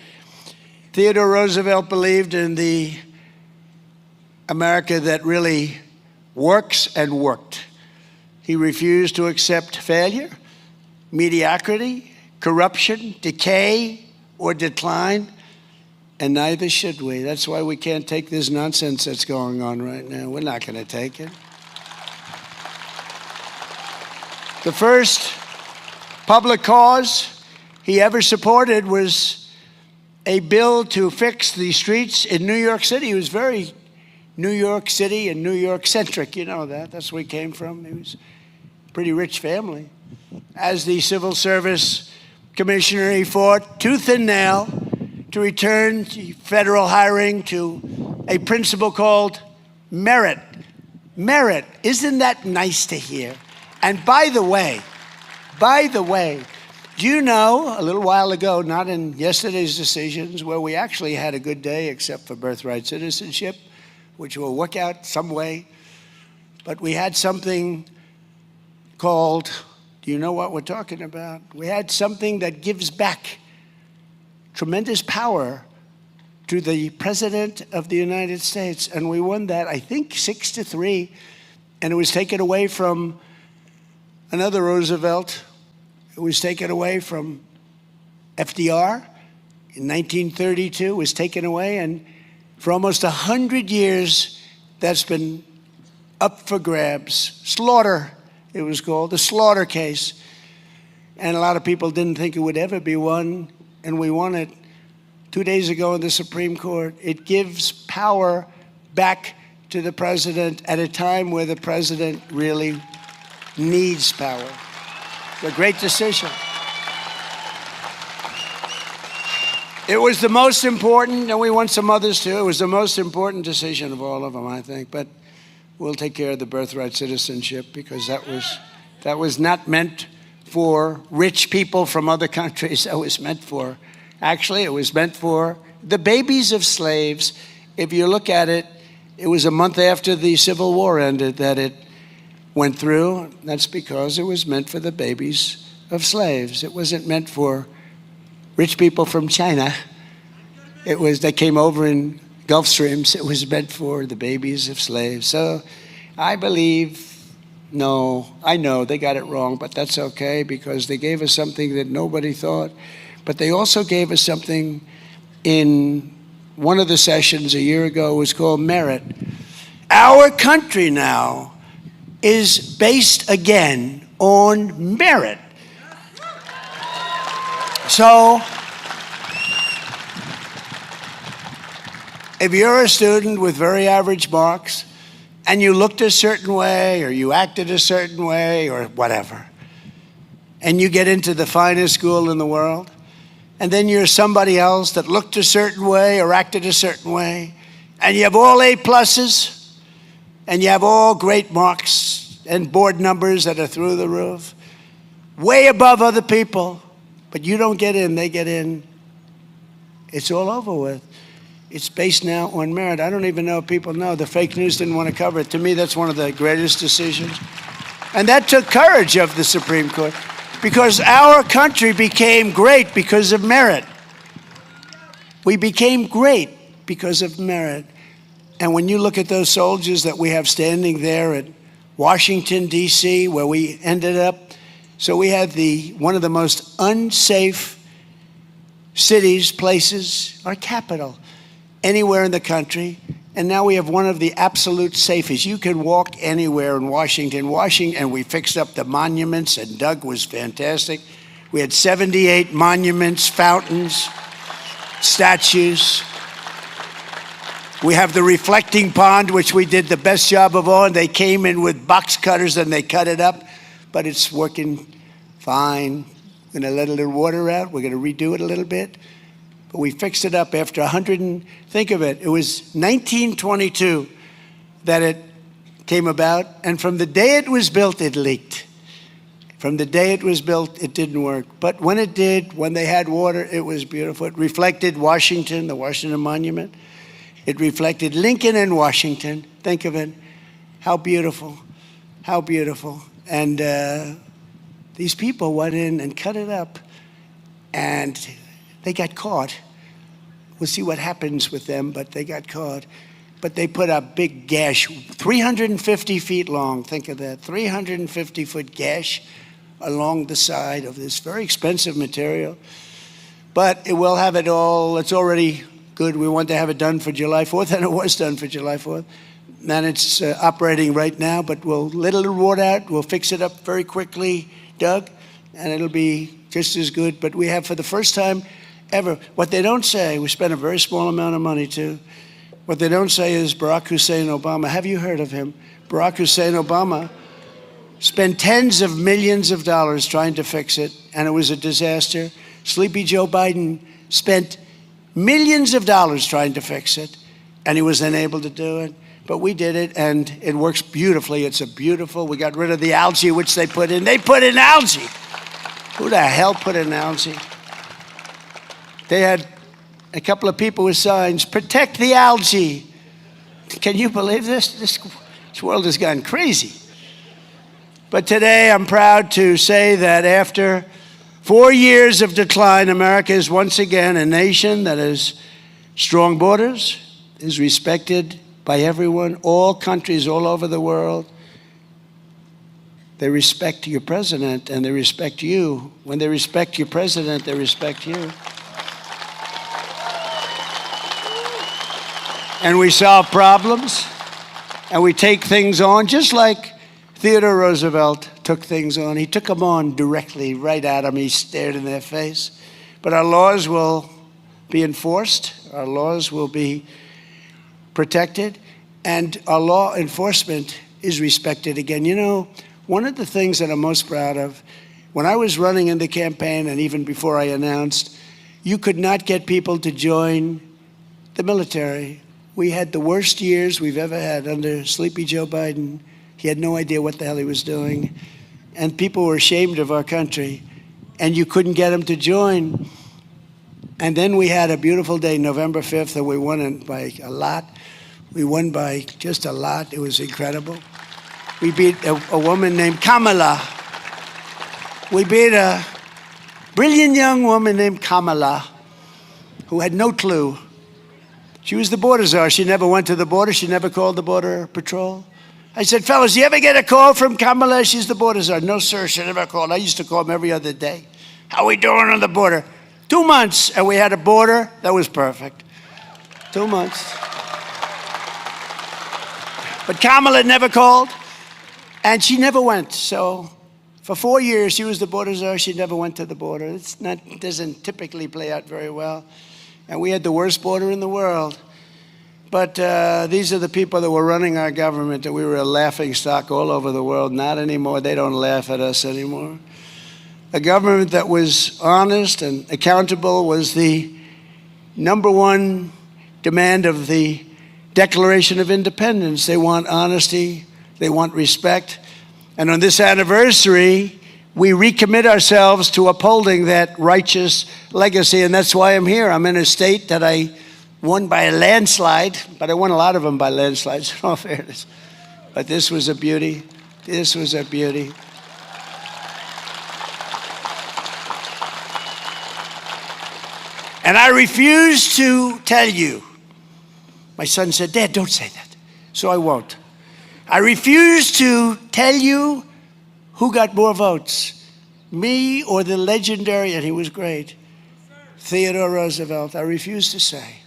Theodore Roosevelt believed in the America that really works and worked. He refused to accept failure, mediocrity, corruption, decay, or decline. And neither should we. That's why we can't take this nonsense that's going on right now. We're not going to take it. The first public cause he ever supported was a bill to fix the streets in New York City. He was very New York City and New York centric. You know that. That's where he came from. He was a pretty rich family. As the civil service commissioner, he fought tooth and nail to return federal hiring to a principle called merit. Merit, isn't that nice to hear? And by the way, do you know, a little while ago, not in yesterday's decisions, where we actually had a good day except for birthright citizenship, which will work out some way, but we had something called, do you know what we're talking about? We had something that gives back tremendous power to the President of the United States. And we won that, I think, 6-3. And it was taken away from another Roosevelt. It was taken away from FDR in 1932. It was taken away. And for almost 100 years, that's been up for grabs. Slaughter, it was called, the slaughter case. And a lot of people didn't think it would ever be won. And we won it 2 days ago in the Supreme Court. It gives power back to the president at a time where the president really needs power. It's a great decision. It was the most important, and we won some others too. It was the most important decision of all of them, I think. But we'll take care of the birthright citizenship because that was not meant for rich people from other countries. That was meant for, actually, it was meant for the babies of slaves. If you look at it, it was a month after the Civil War ended that it went through. That's because it was meant for the babies of slaves. It wasn't meant for rich people from China. They came over in Gulf Streams. It was meant for the babies of slaves. So I believe, no, I know they got it wrong, but that's okay because they gave us something that nobody thought. But they also gave us something in one of the sessions a year ago. It was called merit. Our country now is based again on merit. So, if you're a student with very average marks and you looked a certain way or you acted a certain way or whatever, and you get into the finest school in the world, and then you're somebody else that looked a certain way or acted a certain way, and you have all A pluses, and you have all great marks and board numbers that are through the roof, way above other people, but you don't get in, they get in, it's all over with. It's based now on merit. I don't even know if people know. The fake news didn't want to cover it. To me, that's one of the greatest decisions. And that took courage of the Supreme Court, because our country became great because of merit. We became great because of merit. And when you look at those soldiers that we have standing there at Washington, D.C., where we ended up, so we had one of the most unsafe cities, places, our capital, anywhere in the country. And now we have one of the absolute safest. You can walk anywhere in Washington, and we fixed up the monuments, and Doug was fantastic. We had 78 monuments, fountains, statues. We have the reflecting pond, which we did the best job of all, and they came in with box cutters and they cut it up, but it's working fine. We're gonna let a little water out. We're gonna redo it a little bit. But we fixed it up after think of it, it was 1922 that it came about, and from the day it was built, it leaked. From the day it was built, it didn't work. But when it did, when they had water, it was beautiful. It reflected Washington, the Washington Monument. It reflected Lincoln and Washington. Think of it, how beautiful, how beautiful. And these people went in and cut it up, and they got caught. We'll see what happens with them, but they got caught. But they put a big gash, 350 feet long, think of that, 350-foot gash along the side of this very expensive material. But it will have it all, it's already good. We want to have it done for July 4th, and it was done for July 4th. And it's operating right now, but we'll let a little water out, we'll fix it up very quickly, Doug, and it'll be just as good. But we have, for the first time ever, what they don't say, we spent a very small amount of money too. What they don't say is Barack Hussein Obama. Have you heard of him? Barack Hussein Obama spent tens of millions of dollars trying to fix it, and it was a disaster. Sleepy Joe Biden spent millions of dollars trying to fix it, and he was unable to do it. But we did it, and it works beautifully. It's a beautiful, we got rid of the algae, which they put in. They put in algae. Who the hell put in algae? They had a couple of people with signs, protect the algae. Can you believe this? This world has gone crazy. But today I'm proud to say that after 4 years of decline, America is once again a nation that has strong borders, is respected by everyone, all countries all over the world. They respect your president, and they respect you. When they respect your president, they respect you. And we solve problems, and we take things on, just like Theodore Roosevelt took things on. He took them on directly, right at them. He stared in their face. But our laws will be enforced. Our laws will be protected, and our law enforcement is respected again. You know, one of the things that I'm most proud of, when I was running in the campaign, and even before I announced, you could not get people to join the military. We had the worst years we've ever had under Sleepy Joe Biden. He had no idea what the hell he was doing. And people were ashamed of our country. And you couldn't get them to join. And then we had a beautiful day, November 5th, and we won it by a lot. We won by just a lot. It was incredible. We beat a woman named Kamala. We beat a brilliant young woman named Kamala who had no clue. She was the border czar. She never went to the border. She never called the border patrol. I said, fellas, you ever get a call from Kamala? She's the border czar. No, sir, she never called. I used to call them every other day. How we doing on the border? 2 months, and we had a border that was perfect. 2 months. But Kamala never called. And she never went. So for 4 years, she was the border czar. She never went to the border. It doesn't typically play out very well. And we had the worst border in the world. But these are the people that were running our government, and we were a laughing stock all over the world. Not anymore. They don't laugh at us anymore. A government that was honest and accountable was the number one demand of the Declaration of Independence. They want honesty. They want respect. And on this anniversary, we recommit ourselves to upholding that righteous legacy. And that's why I'm here. I'm in a state that I won by a landslide, but I won a lot of them by landslides, in all fairness. But this was a beauty. This was a beauty. And I refuse to tell you. My son said, Dad, don't say that. So I won't. I refuse to tell you who got more votes, me or the legendary, and he was great, Theodore Roosevelt. I refuse to say.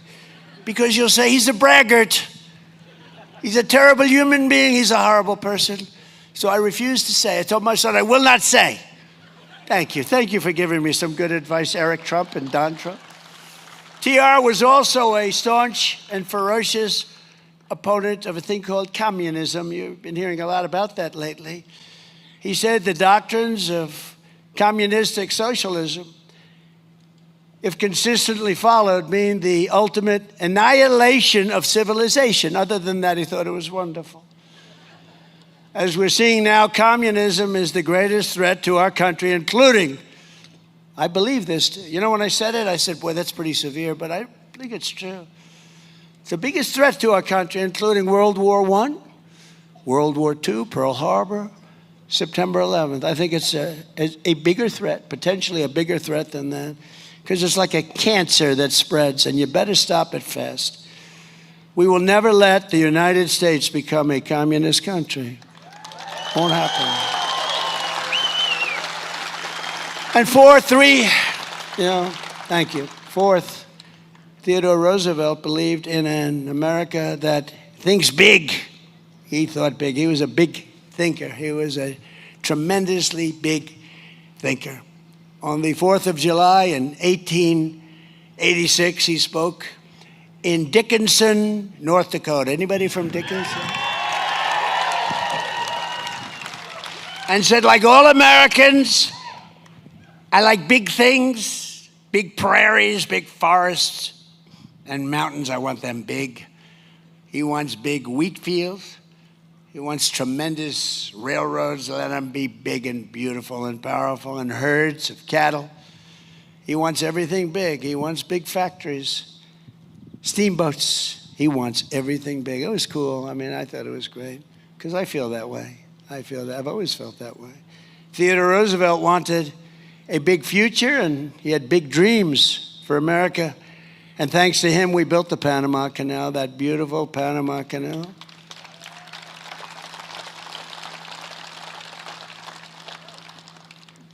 Because you'll say he's a braggart. He's a terrible human being. He's a horrible person. So I refuse to say. I told my son, I will not say. Thank you. Thank you for giving me some good advice, Eric Trump and Don Trump. TR was also a staunch and ferocious opponent of a thing called communism. You've been hearing a lot about that lately. He said the doctrines of communistic socialism, if consistently followed, mean the ultimate annihilation of civilization. Other than that, he thought it was wonderful. As we're seeing now, communism is the greatest threat to our country, including, I believe this, you know, when I said it, I said, boy, that's pretty severe, but I think it's true. It's the biggest threat to our country, including World War I, World War II, Pearl Harbor, September 11th. I think it's a bigger threat, potentially a bigger threat than that, because it's like a cancer that spreads, and you better stop it fast. We will never let the United States become a communist country. Won't happen. And fourth, thank you. Fourth, Theodore Roosevelt believed in an America that thinks big. He thought big. He was a big thinker. He was a tremendously big thinker. On the 4th of July in 1886, he spoke in Dickinson, North Dakota. Anybody from Dickinson? And said, like all Americans, I like big things, big prairies, big forests, and mountains. I want them big. He wants big wheat fields. He wants tremendous railroads. Let them be big and beautiful and powerful, and herds of cattle. He wants everything big. He wants big factories, steamboats. He wants everything big. It was cool. I mean, I thought it was great because I feel that way. I've always felt that way. Theodore Roosevelt wanted a big future, and he had big dreams for America. And thanks to him, we built the Panama Canal, that beautiful Panama Canal.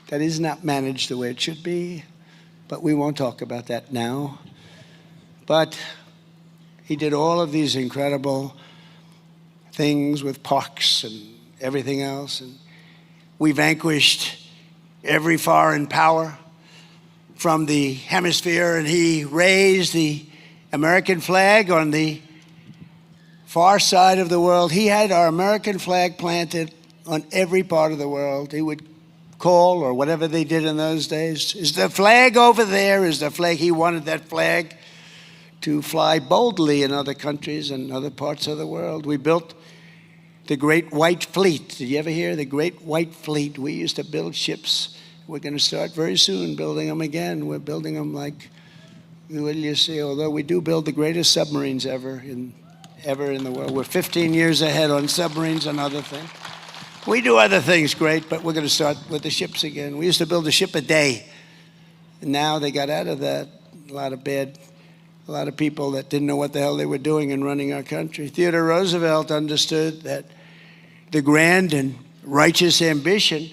That is not managed the way it should be, but we won't talk about that now. But he did all of these incredible things with parks and everything else. And we vanquished every foreign power from the hemisphere, and he raised the American flag on the far side of the world. He had our American flag planted on every part of the world. He would call, or whatever they did in those days, is the flag over there? Is the flag? He wanted that flag to fly boldly in other countries and other parts of the world. We built the Great White Fleet. Did you ever hear the Great White Fleet? We used to build ships. We're going to start very soon building them again. We're building them like, will you see, although we do build the greatest submarines ever in the world. We're 15 years ahead on submarines and other things. We do other things great, but we're going to start with the ships again. We used to build a ship a day, and now they got out of that. A lot of people that didn't know what the hell they were doing in running our country. Theodore Roosevelt understood that the grand and righteous ambition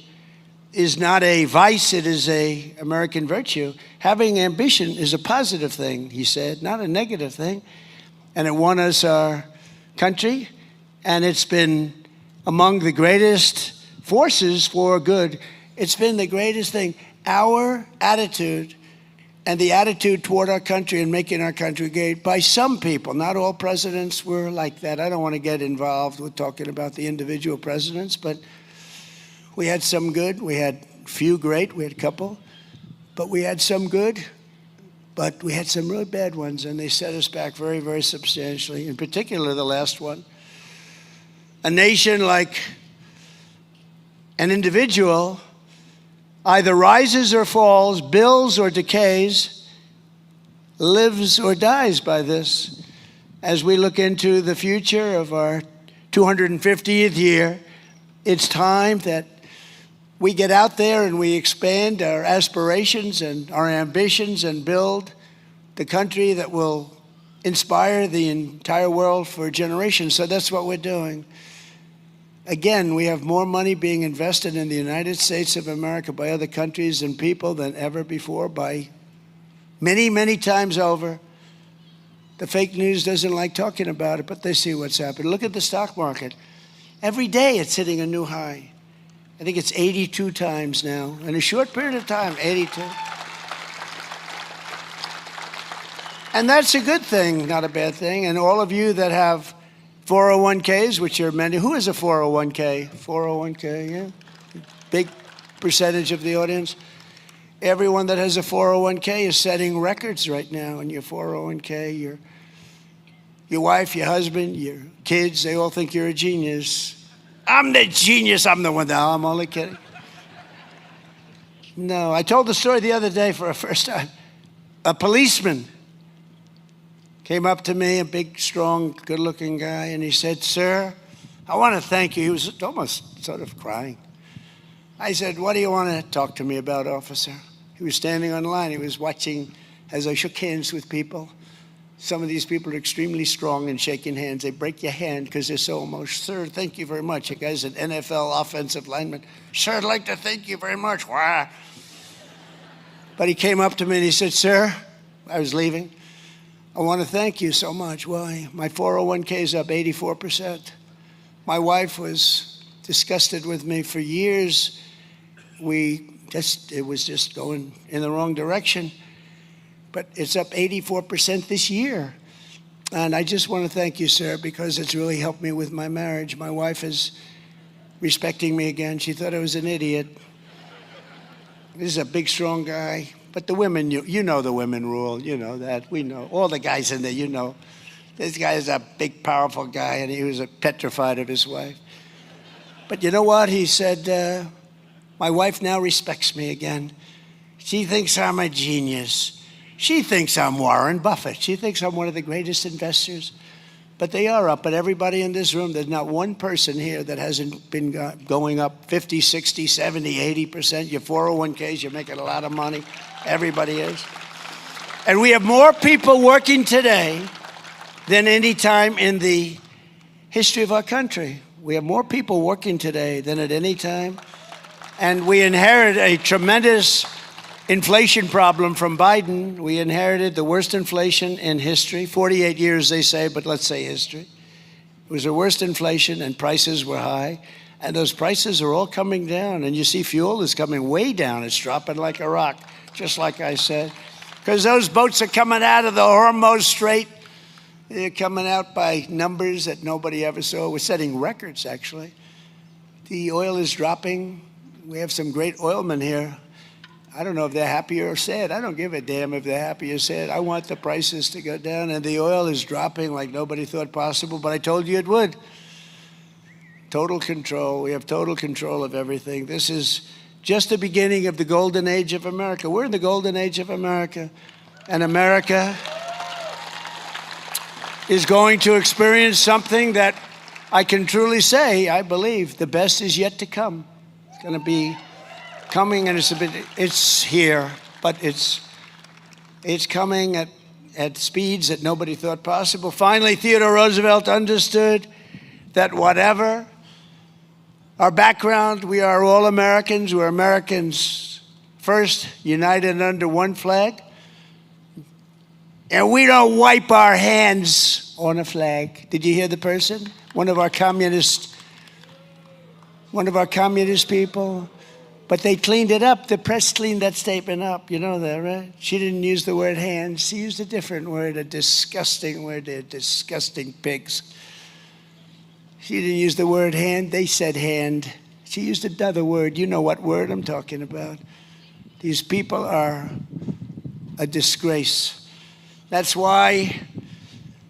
is not a vice, it is an American virtue. Having ambition is a positive thing, he said, not a negative thing. And it won us our country, and it's been among the greatest forces for good. It's been the greatest thing. Our attitude and the attitude toward our country and making our country great by some people. Not all presidents were like that. I don't want to get involved with talking about the individual presidents, but we had some good. We had few great. We had a couple. But we had some good. But we had some really bad ones, and they set us back very, very substantially, in particular the last one. A nation like an individual either rises or falls, builds or decays, lives or dies by this. As we look into the future of our 250th year, it's time that we get out there and we expand our aspirations and our ambitions and build the country that will inspire the entire world for generations. So that's what we're doing. Again, we have more money being invested in the United States of America by other countries and people than ever before, by many, many times over. The fake news doesn't like talking about it, but they see what's happening. Look at the stock market. Every day it's hitting a new high. I think it's 82 times now. In a short period of time, 82. And that's a good thing, not a bad thing. And all of you that have 401ks, which are many. Who has a 401k? 401k, yeah. Big percentage of the audience. Everyone that has a 401k is setting records right now in your 401k. Your wife, your husband, your kids, they all think you're a genius. I'm the genius. I'm the one. No, I'm only kidding. No, I told the story the other day for the first time. A policeman came up to me, a big, strong, good-looking guy, and he said, "Sir, I want to thank you." He was almost sort of crying. I said, "What do you want to talk to me about, officer?" He was standing on the line. He was watching as I shook hands with people. Some of these people are extremely strong in shaking hands. They break your hand because they're so emotional. "Sir, thank you very much." A guy's an NFL offensive lineman. "Sir, I'd like to thank you very much." Why? But he came up to me and he said, "Sir," I was leaving, "I want to thank you so much." Why? My 401k is up 84%. My wife was disgusted with me for years. It was just going in the wrong direction. But it's up 84% this year. And I just want to thank you, sir, because it's really helped me with my marriage. My wife is respecting me again. She thought I was an idiot. This is a big, strong guy. But the women, you know the women rule. You know that. We know. All the guys in there, you know. This guy is a big, powerful guy, and he was petrified of his wife. But you know what? He said, my wife now respects me again. She thinks I'm a genius. She thinks I'm Warren Buffett. She thinks I'm one of the greatest investors. But they are up. But everybody in this room, there's not one person here that hasn't been going up 50, 60, 70, 80%. Your 401ks, you're making a lot of money. Everybody is. And we have more people working today than any time in the history of our country. We have more people working today than at any time. And we inherit a tremendous inflation problem from Biden. We inherited the worst inflation in history. 48 years, they say, but let's say history. It was the worst inflation, and prices were high. And those prices are all coming down. And you see fuel is coming way down. It's dropping like a rock, just like I said. Because those boats are coming out of the Hormuz Strait. They're coming out by numbers that nobody ever saw. We're setting records, actually. The oil is dropping. We have some great oilmen here. I don't know if they're happy or sad. I don't give a damn if they're happy or sad. I want the prices to go down, and the oil is dropping like nobody thought possible, but I told you it would. Total control. We have total control of everything. This is just the beginning of the golden age of America. We're in the golden age of America, and America is going to experience something that I can truly say, I believe, the best is yet to come. It's going to be coming, and it's here, but it's coming at speeds that nobody thought possible. Finally, Theodore Roosevelt understood that whatever our background, we are all Americans. We're Americans first, united under one flag. And we don't wipe our hands on a flag. Did you hear the person? One of our communist one of our communist people. But they cleaned it up. The press cleaned that statement up. You know that, right? She didn't use the word hand. She used a different word, a disgusting word. They're disgusting pigs. She didn't use the word hand. They said hand. She used another word. You know what word I'm talking about. These people are a disgrace. That's why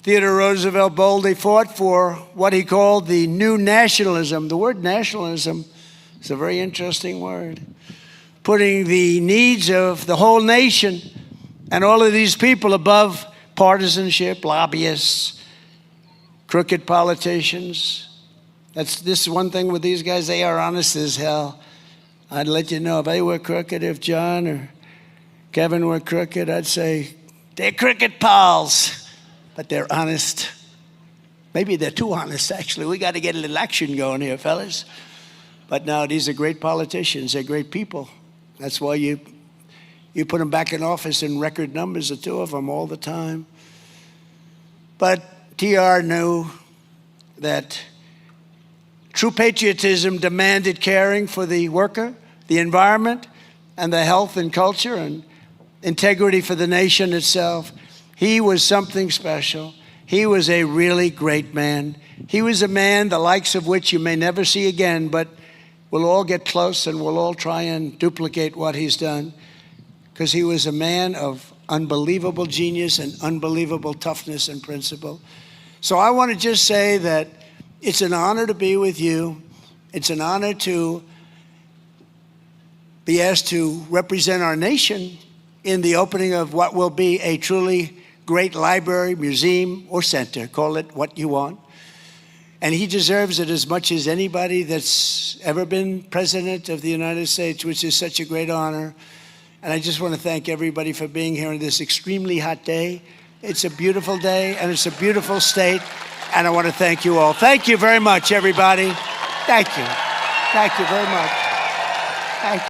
Theodore Roosevelt boldly fought for what he called the new nationalism. The word nationalism is a very interesting word. Putting the needs of the whole nation and all of these people above partisanship, lobbyists, crooked politicians. This is one thing with these guys. They are honest as hell. I'd let you know if they were crooked, if John or Kevin were crooked, I'd say, they're crooked pals, but they're honest. Maybe they're too honest, actually. We got to get a little action going here, fellas. But no, these are great politicians. They're great people. That's why you put them back in office in record numbers, the two of them, all the time. But TR knew that true patriotism demanded caring for the worker, the environment, and the health and culture, and integrity for the nation itself. He was something special. He was a really great man. He was a man the likes of which you may never see again, but we'll all get close and we'll all try and duplicate what he's done, because he was a man of unbelievable genius and unbelievable toughness and principle. So I want to just say that it's an honor to be with you. It's an honor to be asked to represent our nation in the opening of what will be a truly great library, museum, or center. Call it what you want. And he deserves it as much as anybody that's ever been president of the United States, which is such a great honor. And I just want to thank everybody for being here on this extremely hot day. It's a beautiful day, and it's a beautiful state. And I want to thank you all. Thank you very much, everybody. Thank you. Thank you very much. Thank you.